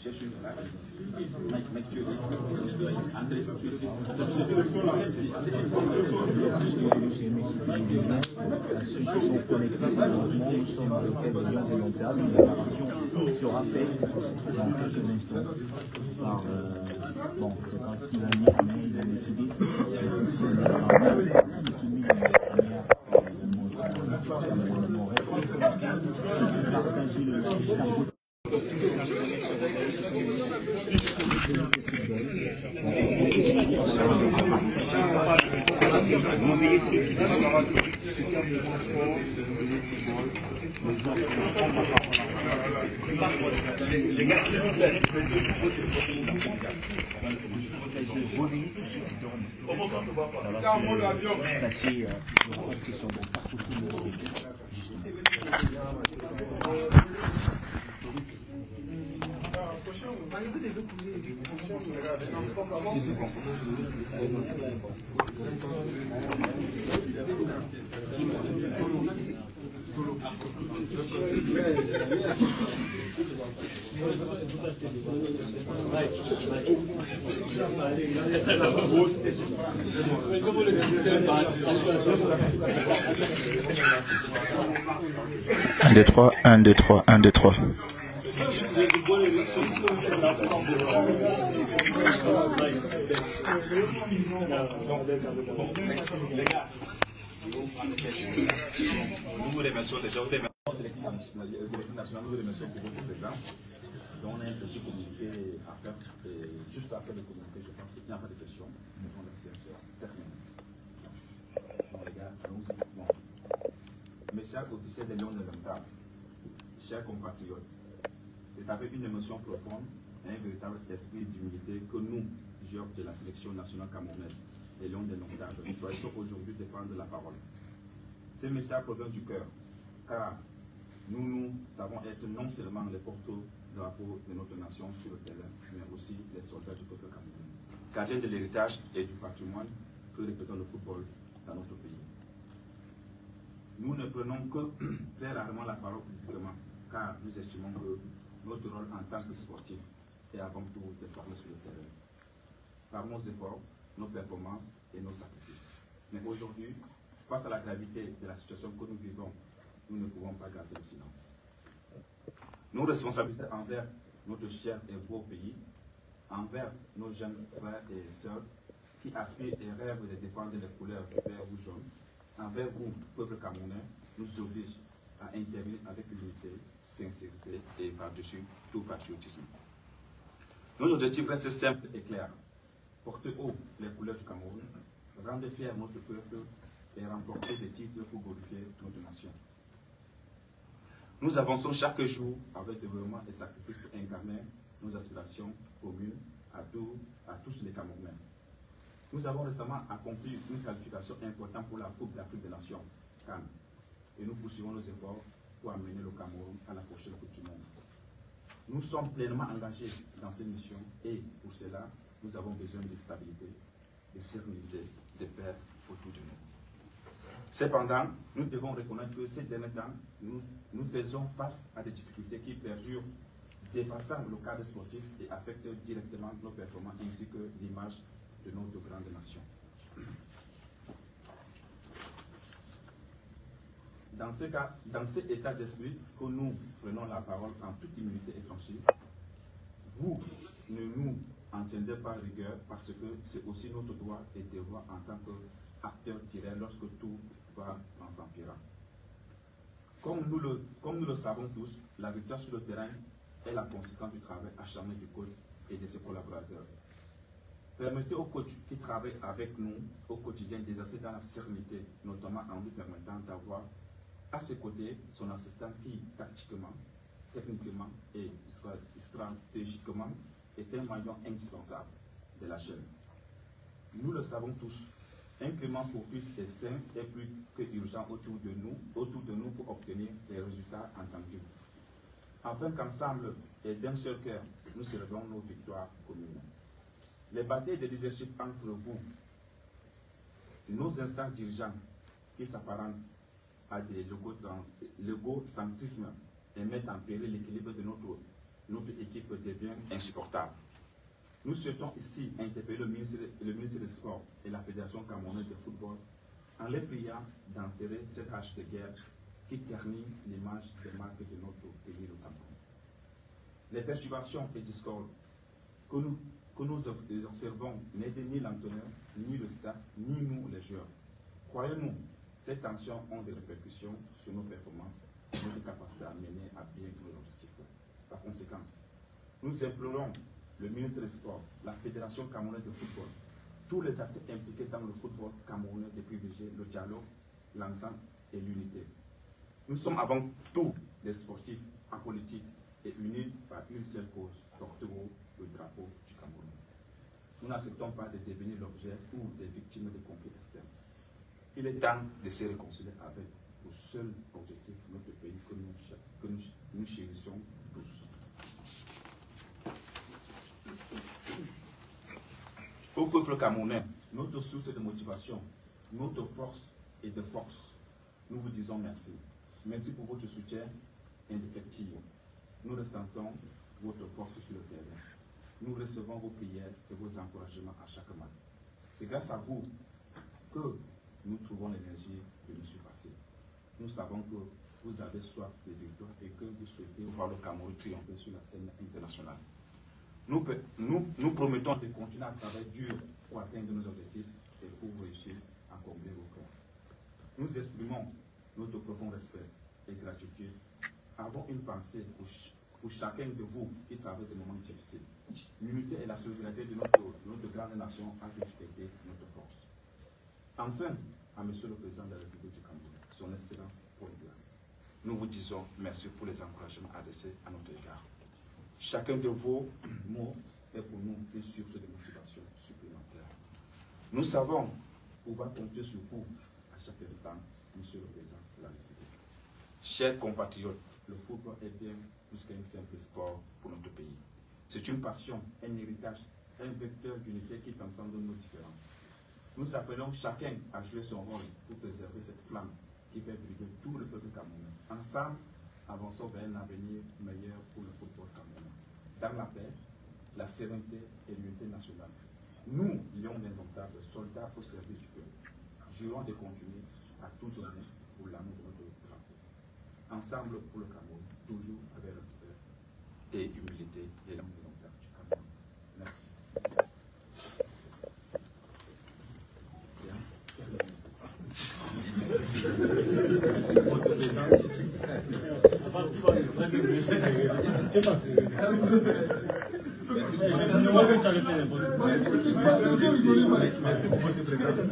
cherche une race. Mec, tu es André, tu es ici. Ceux qui sont connectés au monde, nous sommes dans le cadre de long terme. La préparation sera faite dans quelques instants par, bon, c'est pas qui l'a mis, mais il a décidé de partager le les gars, comment ça peut pas passer sur mon parcours. Un, deux, trois, un, deux, trois, un, deux, trois. Nous vous remercions déjà. L'équipe nationale, nous vous remercions pour votre présence. Donc, on a un petit communiqué à faire. Et juste après le communiqué, je pense qu'il n'y a pas de questions. Donc, la séance est terminée. Donc, les gars, nous écoutons. Mes chers officiers des Lions de l'Entente, chers compatriotes, c'est avec une émotion profonde et un véritable esprit d'humilité que nous, joueurs de la sélection nationale camerounaise, les Lions de l'Entente, nous choisissons aujourd'hui de prendre la parole. Ces messages proviennent du cœur, car nous savons être non seulement les porte-drapeaux de notre nation sur le terrain, mais aussi les soldats du peuple camerounais, gardiens de l'héritage et du patrimoine que représente le football dans notre pays. Nous ne prenons que très rarement la parole publiquement, car nous estimons que notre rôle en tant que sportif est avant tout de parler sur le terrain, par nos efforts, nos performances et nos sacrifices. Mais aujourd'hui, face à la gravité de la situation que nous vivons, nous ne pouvons pas garder le silence. Nos responsabilités envers notre cher et beau pays, envers nos jeunes frères et sœurs qui aspirent et rêvent de défendre les couleurs du vert ou jaune, envers vous, peuple camerounais, nous obligent à intervenir avec unité, sincérité et par-dessus tout patriotisme. Notre objectif reste simple et clair. Porter haut les couleurs du Cameroun, rendre fier notre peuple et remporter des titres pour glorifier notre nation. Nous avançons chaque jour avec développement et sacrifice pour incarner nos aspirations communes à tous les Camerounais. Nous avons récemment accompli une qualification importante pour la Coupe d'Afrique des Nations, CAN, et nous poursuivons nos efforts pour amener le Cameroun à la prochaine Coupe du Monde. Nous sommes pleinement engagés dans ces missions et pour cela, nous avons besoin de stabilité, de sérénité, de paix autour de nous. Cependant, nous devons reconnaître que ces derniers temps, nous faisons face à des difficultés qui perdurent, dépassant le cadre sportif et affectent directement nos performances ainsi que l'image de notre grande nation. Dans cet état d'esprit que nous prenons la parole en toute humilité et franchise, vous ne nous en tiendrez pas rigueur parce que c'est aussi notre droit et devoir en tant qu'acteurs directs lorsque tout va en s'empirant. Comme nous le savons tous, la victoire sur le terrain est la conséquence du travail acharné du coach et de ses collaborateurs. Permettez aux coachs qui travaillent avec nous au quotidien d'exercer dans la sérénité, notamment en lui permettant d'avoir à ses côtés son assistant qui, tactiquement, techniquement et stratégiquement, est un maillon indispensable de la chaîne. Nous le savons tous, un climat propice et sain est plus que urgent autour de nous pour obtenir les résultats entendus. Afin qu'ensemble et d'un seul cœur, nous célébrons nos victoires communes. Les batailles de leadership entre vous, nos instants dirigeants qui s'apparentent à des légocentrismes et mettent en péril l'équilibre de notre notre équipe devient insupportable. Nous souhaitons ici interpeller le ministre des Sports et la Fédération camerounaise de football en les priant d'enterrer cette hache de guerre qui ternit l'image des marques de notre pays, le Cameroun. Les perturbations et discordes que nous observons n'aident ni l'entraîneur, ni le staff, ni nous les joueurs. Croyez-nous, ces tensions ont des répercussions sur nos performances, notre capacité à mener à bien nos objectifs. Par conséquent, nous implorons le ministre des Sports, la Fédération camerounaise de football, tous les acteurs impliqués dans le football camerounais de privilégier le dialogue, l'entente et l'unité. Nous sommes avant tout des sportifs en politique et unis par une seule cause, porter haut le drapeau du Cameroun. Nous n'acceptons pas de devenir l'objet ou des victimes de conflits externes. Il est temps de se réconcilier avec le seul objectif de notre pays que nous chérissons tous. Au peuple camerounais, notre source de motivation, notre force et de force, nous vous disons merci. Merci pour votre soutien indéfectible. Nous ressentons votre force sur le terrain. Nous recevons vos prières et vos encouragements à chaque match. C'est grâce à vous que nous trouvons l'énergie de nous surpasser. Nous savons que vous avez soif de victoire et que vous souhaitez voir le Cameroun triompher sur la scène internationale. Nous promettons de continuer à travailler dur pour atteindre nos objectifs et pour réussir à combler vos cœurs. Nous exprimons notre profond respect et gratitude. Avons une pensée pour chacun de vous qui traverse des moments difficiles. L'unité et la solidarité de notre grande nation a toujours été notre force. Enfin, à Monsieur le Président de la République du Cameroun, son Excellence Paul Biya, nous vous disons merci pour les encouragements adressés à notre égard. Chacun de vos mots est pour nous une source de motivation supplémentaire. Nous savons pouvoir compter sur vous à chaque instant, Monsieur le Président de la République. Chers compatriotes, le football est bien plus qu'un simple sport pour notre pays. C'est une passion, un héritage, un vecteur d'unité qui transcende nos différences. Nous appelons chacun à jouer son rôle pour préserver cette flamme qui fait briller tout le peuple camerounais. Ensemble, avançons vers un avenir meilleur pour le football camerounais. Dans la paix, la sérénité et l'unité nationale. Nous, lions indomptables, soldats au service du peuple, jurons de continuer à tout donner pour l'amour de notre drapeau. Ensemble pour le Cameroun, toujours avec respect et humilité et l'amour indomptable du Cameroun. Merci. Séance terminée. Merci pour votre présence. Merci pour votre présence.